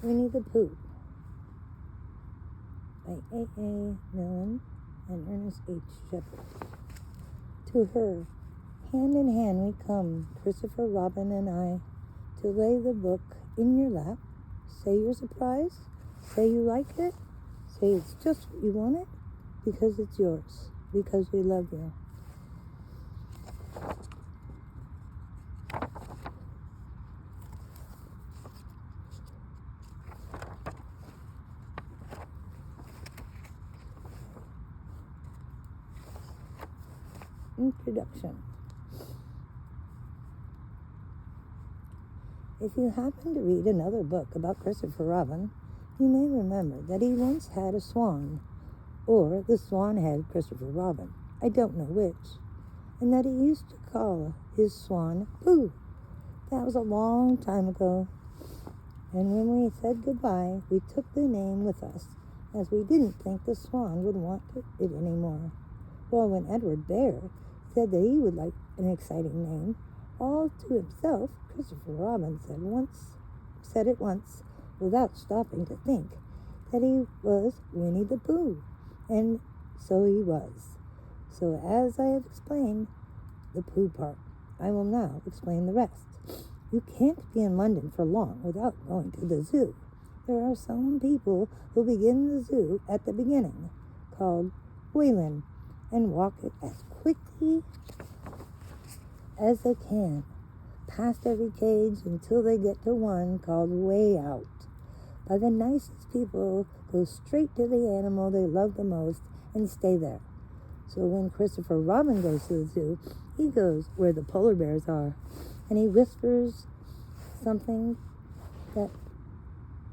Winnie the Pooh by A. Milne and Ernest H. Shepard. To her, hand in hand we come, Christopher Robin and I, to lay the book in your lap. Say you're surprised, say you like it, say it's just what you want it, because it's yours, because we love you. Introduction. If you happen to read another book about Christopher Robin, you may remember that he once had a swan, or the swan had Christopher Robin, I don't know which, and that he used to call his swan Pooh. That was a long time ago, and when we said goodbye, we took the name with us, as we didn't think the swan would want it anymore. Well, when Edward Bear said that he would like an exciting name, all to himself, Christopher Robin said it once, without stopping to think, that he was Winnie the Pooh, and so he was. So as I have explained the Pooh part, I will now explain the rest. You can't be in London for long without going to the zoo. There are some people who begin the zoo at the beginning, called Wayland, and walk it as quickly as they can, past every cage until they get to one called Way Out. By the nicest people go straight to the animal they love the most and stay there. So when Christopher Robin goes to the zoo, he goes where the polar bears are, and he whispers something that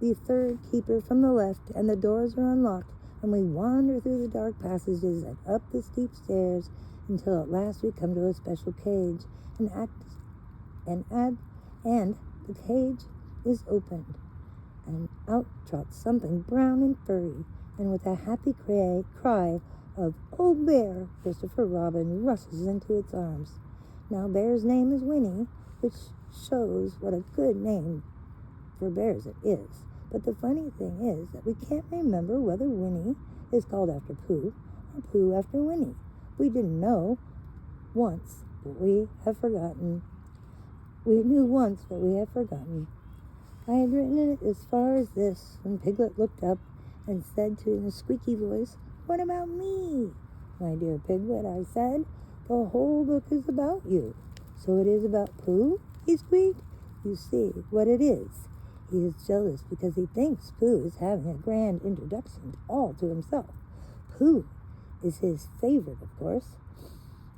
the third keeper from the left, and the doors are unlocked, and we wander through the dark passages and up the steep stairs until at last we come to a special cage, and the cage is opened, and out trots something brown and furry, and with a happy cry of "Oh, Bear!" Christopher Robin rushes into its arms. Now, Bear's name is Winnie, which shows what a good name for bears it is. But the funny thing is that we can't remember whether Winnie is called after Pooh or Pooh after Winnie. We didn't know once, but we have forgotten. We knew once, but we have forgotten. I had written it as far as this when Piglet looked up and said to in a squeaky voice, "What about me?" "My dear Piglet," I said, "the whole book is about you." "So it is about Pooh?" he squeaked. "You see what it is. He is jealous because he thinks Pooh is having a grand introduction all to himself. Pooh is his favorite, of course,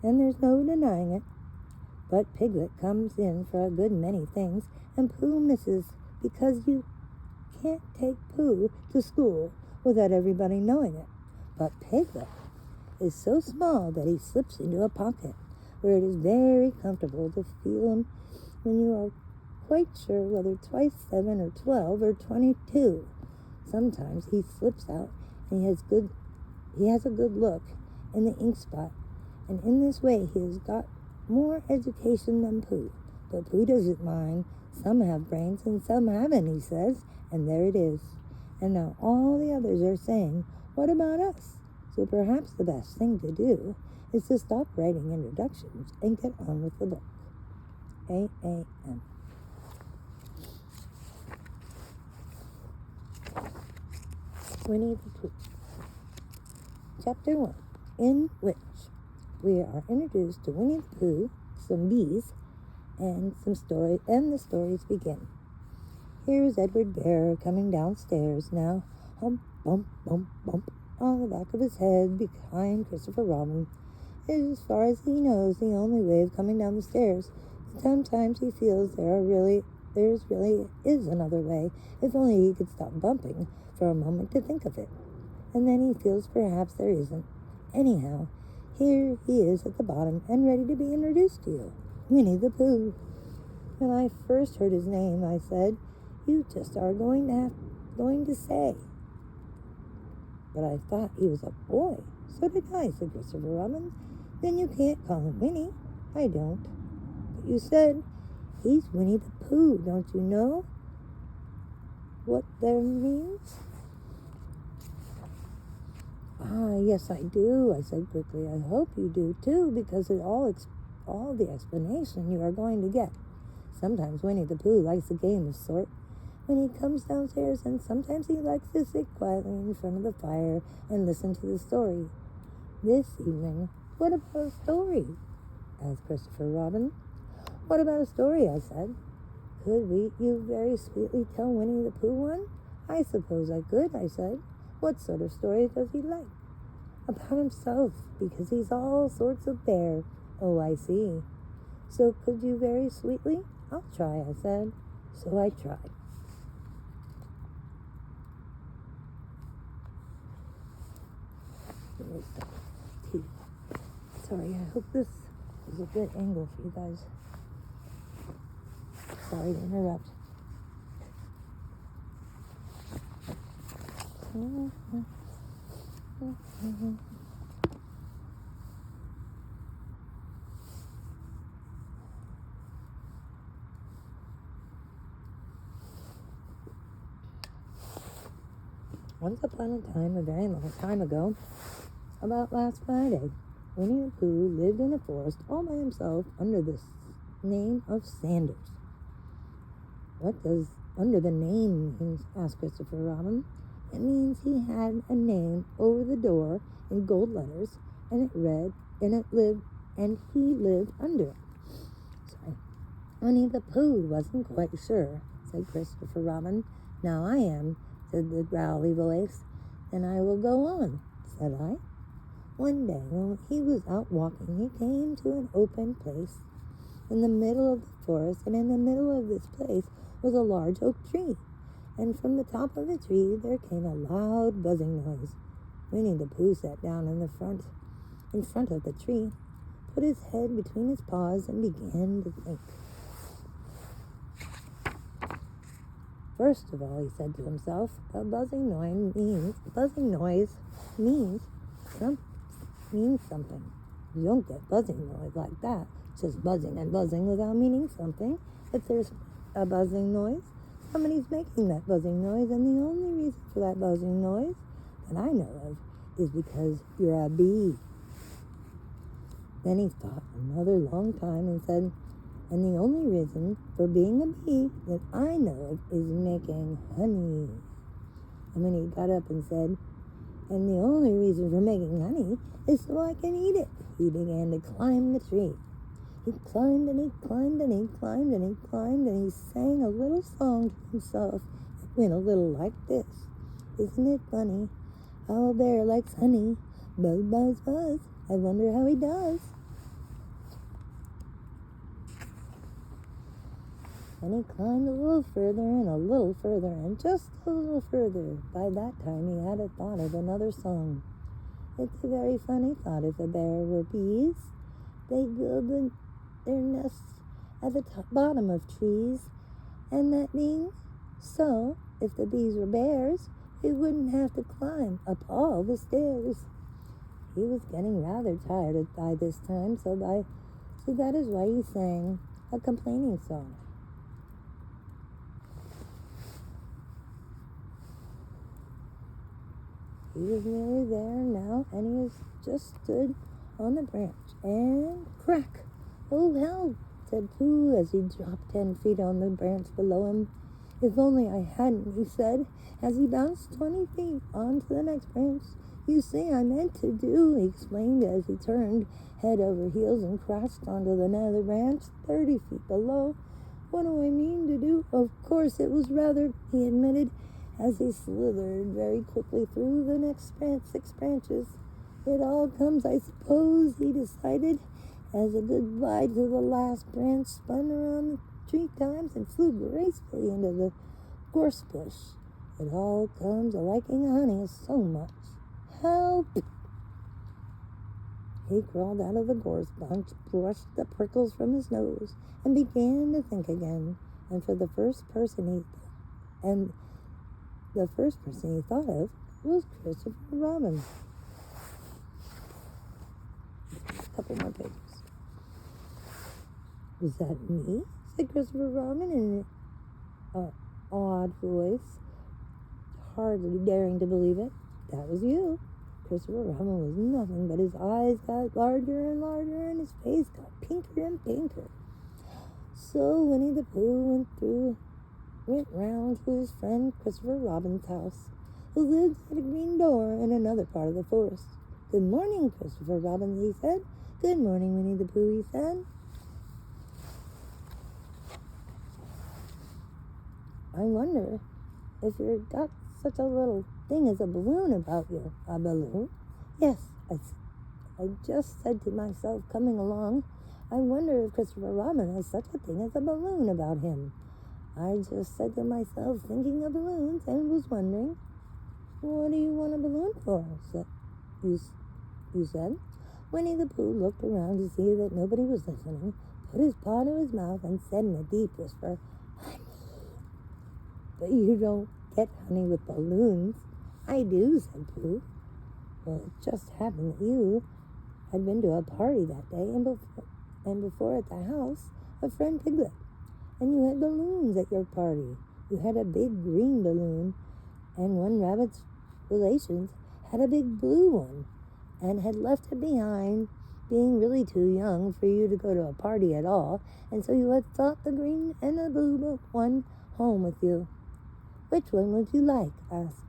and there's no denying it. But Piglet comes in for a good many things, and Pooh misses because you can't take Pooh to school without everybody knowing it. But Piglet is so small that he slips into a pocket where it is very comfortable to feel him when you are quite sure whether twice 7 or 12 or 22. Sometimes he slips out and he has a good look in the ink spot, and in this way he has got more education than Pooh. But Pooh doesn't mind. Some have brains and some haven't, he says, and there it is. And now all the others are saying, "What about us?" So perhaps the best thing to do is to stop writing introductions and get on with the book. A.A.M. Winnie the Pooh. Chapter 1, in which we are introduced to Winnie the Pooh, some bees, and the stories begin. Here's Edward Bear coming downstairs now, hump, bump, bump, bump, on the back of his head behind Christopher Robin. It is, as far as he knows, the only way of coming down the stairs. Sometimes he feels there really is another way, if only he could stop bumping for a moment to think of it. And then he feels perhaps there isn't. Anyhow, here he is at the bottom and ready to be introduced to you. Winnie the Pooh. When I first heard his name, I said, "You just are going to say." But I thought he was a boy. "So did I," said Christopher Robin. "Then you can't call him Winnie." "I don't." "But you said, 'He's Winnie the Pooh, don't you know?'" what there means? Ah, yes, I do, I said quickly. I hope you do, too, because it all the explanation you are going to get. Sometimes Winnie the Pooh likes a game of sort when he comes downstairs, and sometimes he likes to sit quietly in front of the fire and listen to the story. This evening, what about a story? Asked Christopher Robin. What about a story? I said. Could you very sweetly tell Winnie the Pooh one? I suppose I could, I said. What sort of story does he like? About himself, because he's all sorts of bear. Oh, I see. So could you very sweetly? I'll try, I said. So I tried. Sorry, I hope this is a good angle for you guys. Sorry to interrupt. Once upon a time, a very long time ago, about last Friday, Winnie the Pooh lived in a forest all by himself under the name of Sanders. What does under the name mean? Asked Christopher Robin. It means he had a name over the door in gold letters, and he lived under it. Sorry. Winnie the Pooh wasn't quite sure, said Christopher Robin. Now I am, said the growly voice. Then I will go on, said I. One day, when he was out walking, he came to an open place in the middle of the forest, and in the middle of this place was a large oak tree. And from the top of the tree there came a loud buzzing noise. Winnie the Pooh sat down in front of the tree, put his head between his paws, and began to think. First of all, he said to himself, a buzzing noise means something. You don't get buzzing noise like that, just buzzing and buzzing without meaning something. If there's a buzzing noise, somebody's making that buzzing noise, and the only reason for that buzzing noise that I know of is because you're a bee. Then he thought another long time and said, and the only reason for being a bee that I know of is making honey. And when he got up and said, and the only reason for making honey is so I can eat it, he began to climb the tree. He climbed and he climbed and he climbed and he climbed, and he sang a little song to himself. It went a little like this. Isn't it funny how a bear likes honey? Buzz, buzz, buzz. I wonder how he does. And he climbed a little further and a little further and just a little further. By that time he had a thought of another song. It's a very funny thought. If a bear were bees, they'd build their nests at the bottom of trees. And that being so, if the bees were bears, they wouldn't have to climb up all the stairs. He was getting rather tired by this time, so that is why he sang a complaining song. He was nearly there now, and he just stood on the branch, and crack! Oh, help! Said Pooh as he dropped 10 feet on the branch below him. If only I hadn't, he said, as he bounced 20 feet onto the next branch. You see, I meant to do, he explained as he turned head over heels and crashed onto another branch 30 feet below. What do I mean to do? Of course, it was rather, he admitted, as he slithered very quickly through the next 6 branches. It all comes, I suppose, he decided, as a goodbye to the last branch spun around the tree times and flew gracefully into the gorse bush. It all comes a liking honey so much. Help! He crawled out of the gorse bunch, brushed the prickles from his nose, and began to think again. And the first person he thought of was Christopher Robin. A couple more pages. Was that me? Said Christopher Robin in an odd voice. hardly daring to believe it. That was you. Christopher Robin was nothing, but his eyes got larger and larger, and his face got pinker and pinker. So Winnie the Pooh went round to his friend Christopher Robin's house, who lived at a green door in another part of the forest. "Good morning, Christopher Robin," he said. "Good morning, Winnie the Pooh," he said. "I wonder if you've got such a little thing as a balloon about you." "A balloon?" "Yes, I just said to myself coming along, I wonder if Christopher Robin has such a thing as a balloon about him. I just said to myself, thinking of balloons, and was wondering, what do you want a balloon for?" You said. Winnie the Pooh looked around to see that nobody was listening, put his paw to his mouth, and said in a deep whisper, "Honey." "But you don't get honey with balloons." "I do," said Pooh. "Well, it just happened that you had been to a party that day, and before at the house of friend Piglet, and you had balloons at your party. You had a big green balloon, and one rabbit's relations had a big blue one, and had left it behind, being really too young for you to go to a party at all, and so you had brought the green and the blue one home with you. Which one would you like?" asked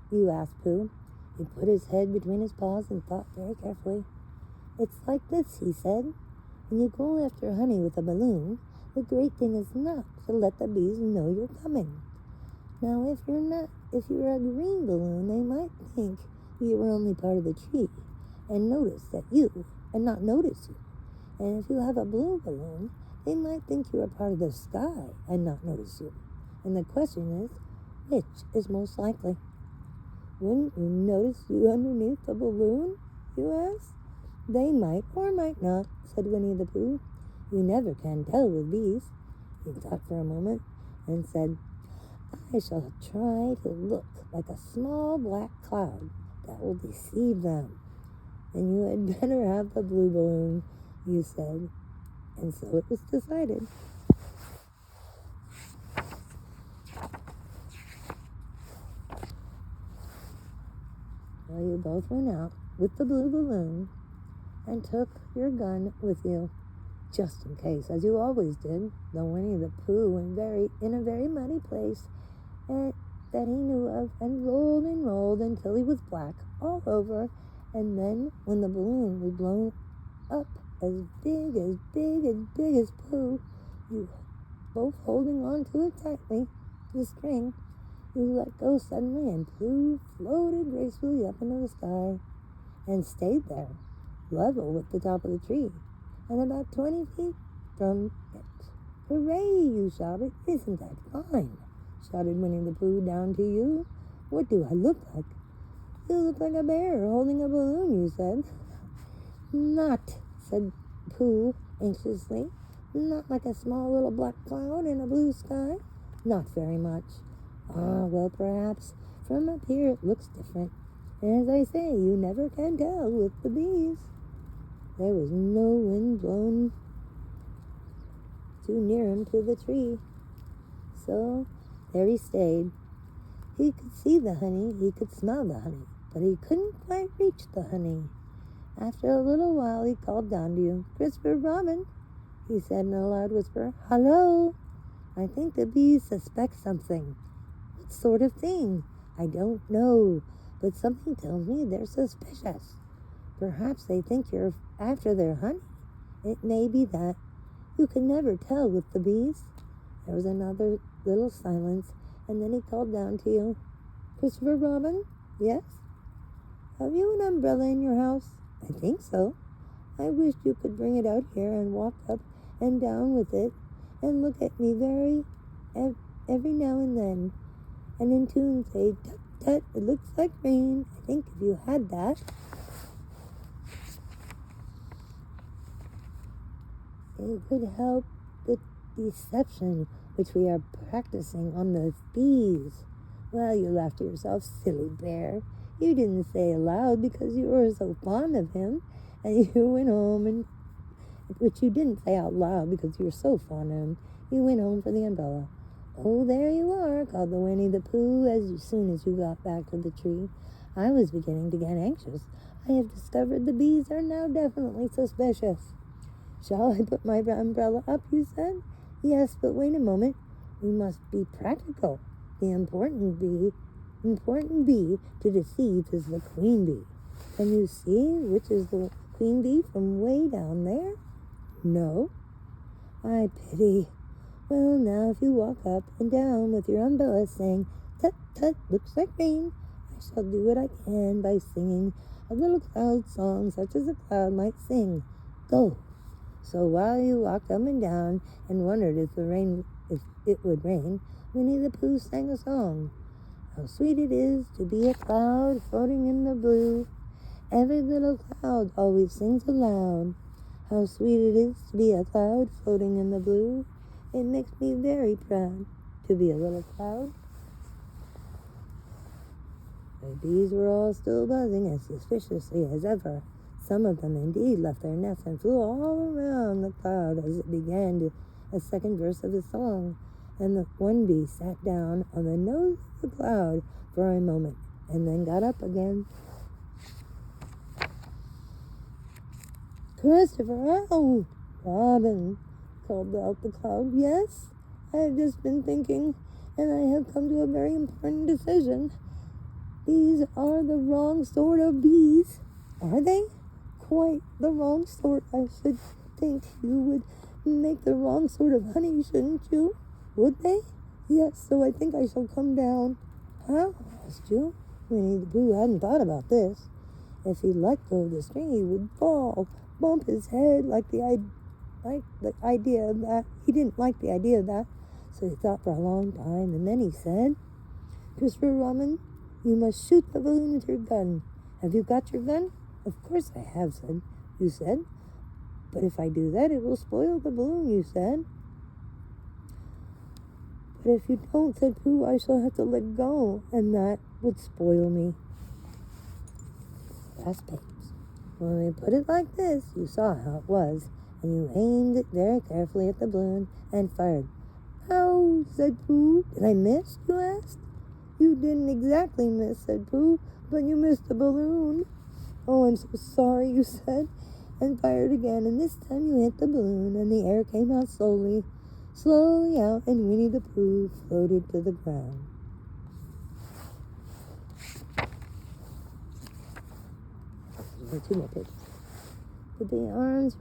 Pooh. He put his head between his paws and thought very carefully. "It's like this," he said. "When you go after honey with a balloon, the great thing is not to let the bees know you're coming. Now, if you're a green balloon, they might think you were only part of the tree and not notice you. And if you have a blue balloon, they might think you are part of the sky and not notice you. And the question is, which is most likely?" "Wouldn't you notice you underneath the balloon?" you asked. "They might or might not," said Winnie the Pooh. "You never can tell with bees." He thought for a moment and said, "I shall try to look like a small black cloud that will deceive them." "Then you had better have the blue balloon," you said. And so it was decided. Well, you both went out with the blue balloon and took your gun with you, just in case, as you always did, though Winnie the Pooh went in a very muddy place that he knew of, and rolled until he was black all over, and then when the balloon was blown up as big as Pooh, you both holding on to it tightly, the string, you let go suddenly, and Pooh floated gracefully up into the sky and stayed there, level with the top of the tree, and about 20 feet from it. "Hooray!" you shouted. "Isn't that fine?" shouted Winnie the Pooh down to you. "What do I look like?" "You look like a bear holding a balloon," you said. "Not," said Pooh anxiously. "Not like a small little black cloud in a blue sky?" "Not very much." "Ah, well, perhaps from up here it looks different. And as I say, you never can tell with the bees." There was no wind blown too near him to the tree, so there he stayed. He could see the honey, he could smell the honey, but he couldn't quite reach the honey. After a little while he called down to you. "Christopher Robin," he said in a loud whisper. "Hello! I think the bees suspect something." "What sort of thing?" "I don't know, but something tells me they're suspicious. Perhaps they think you're after their honey. It may be that. You can never tell with the bees." There was another little silence, and then he called down to you. "Christopher Robin?" "Yes?" "Have you an umbrella in your house?" "I think so." "I wish you could bring it out here and walk up and down with it and look at me every now and then, and in tune say, 'Tut, tut, it looks like rain.' I think if you had that, it would help the deception which we are practicing on the bees." Well, you laughed to yourself. "Silly bear. You didn't say aloud because you were so fond of him, and you went home, which you didn't say out loud because you were so fond of him. You went home for the umbrella. Oh, there you are, called the Winnie the Pooh as soon as you got back to the tree. I was beginning to get anxious. I have discovered the bees are now definitely suspicious. Shall I put my umbrella up, you said? Yes, but wait a moment. We must be practical. The important bee to deceive is the queen bee. Can you see which is the queen bee from way down there? No. I pity. Well, now if you walk up and down with your umbrella saying, tut, tut, looks like rain, I shall do what I can by singing a little cloud song such as a cloud might sing. Go. So while you walked up and down and wondered if it would rain, Winnie the Pooh sang a song. How sweet it is to be a cloud floating in the blue. Every little cloud always sings aloud. How sweet it is to be a cloud floating in the blue. It makes me very proud to be a little cloud. The bees were all still buzzing as suspiciously as ever. Some of them indeed left their nests and flew all around the cloud as it began a second verse of the song. And the one bee sat down on the nose of the cloud for a moment and then got up again. Christopher, oh, Robin, called out the cloud. Yes, I have just been thinking, and I have come to a very important decision. These are the wrong sort of bees. Are they? Quite the wrong sort. I should think you would make the wrong sort of honey, shouldn't you? Would they? Yes, so I think I shall come down. How? Asked you. Winnie the Pooh hadn't thought about this. If he let go of the string, he would fall, bump his head like the idea of that. He didn't like the idea of that, so he thought for a long time, and then he said, Christopher Robin, you must shoot the balloon with your gun. Have you got your gun? Of course I have, you said. But if I do that, it will spoil the balloon, you said. But if you don't, said Pooh, I shall have to let go, and that would spoil me. Fast papes. When we put it like this, you saw how it was, and you aimed it very carefully at the balloon and fired. Ow, said Pooh. Did I miss, you asked? You didn't exactly miss, said Pooh, but you missed the balloon. Oh, I'm so sorry, you said, and fired again, and this time you hit the balloon, and the air came out slowly out, and Winnie the Pooh floated to the ground. Two more pages. But his arms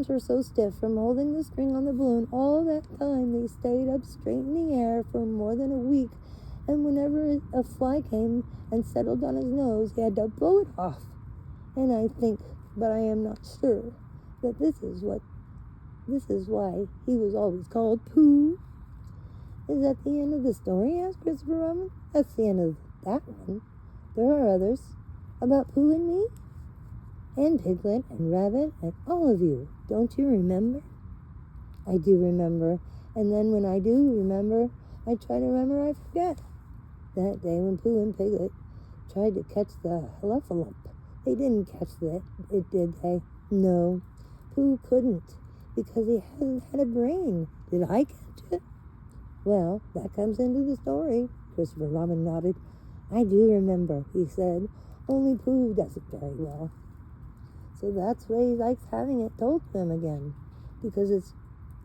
were so stiff from holding the string on the balloon. All that time they stayed up straight in the air for more than a week, and whenever a fly came and settled on his nose, he had to blow it off. And I think, but I am not sure, that this is why he was always called Pooh. Is that the end of the story? Asked Christopher Robin. That's the end of that one. There are others about Pooh and me, and Piglet and Rabbit and all of you. Don't you remember? I do remember, and then when I do remember, I try to remember I forget. That day when Pooh and Piglet tried to catch the heffalump, they didn't catch it, did they? No, Pooh couldn't, because he hasn't had a brain. Did I catch it? Well, that comes into the story. Christopher Robin nodded. I do remember, he said, only Pooh does it very well. So that's why he likes having it told to him again, because it's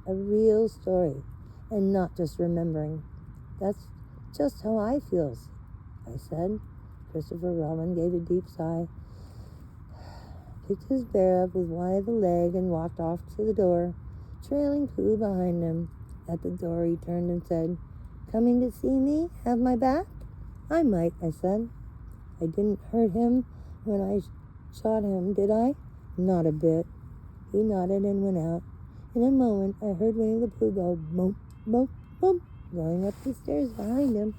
a real story and not just remembering. That's just how I feel, I said. Christopher Robin gave a deep sigh, picked his bear up with one of the leg and walked off to the door, trailing Pooh behind him. At the door he turned and said, Coming to see me? Have my back? I might, I said. I didn't hurt him when I shot him, did I? Not a bit. He nodded and went out. In a moment, I heard Winnie the Pooh go bump, bump, bump, going up the stairs behind him.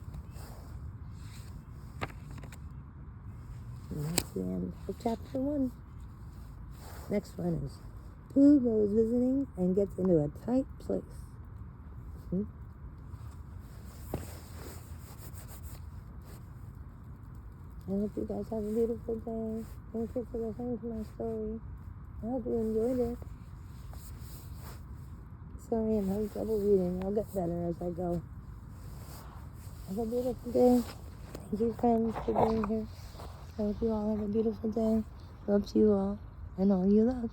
And that's the end of chapter 1. Next one is Pooh goes visiting and gets into a tight place. I hope you guys have a beautiful day. Thank you for listening to my story. I hope you enjoyed it. sorry I'm having trouble reading. I'll get better as I go. Have a beautiful day. Thank you, friends, for being here. I hope you all have a beautiful day. Love to you all and all you love.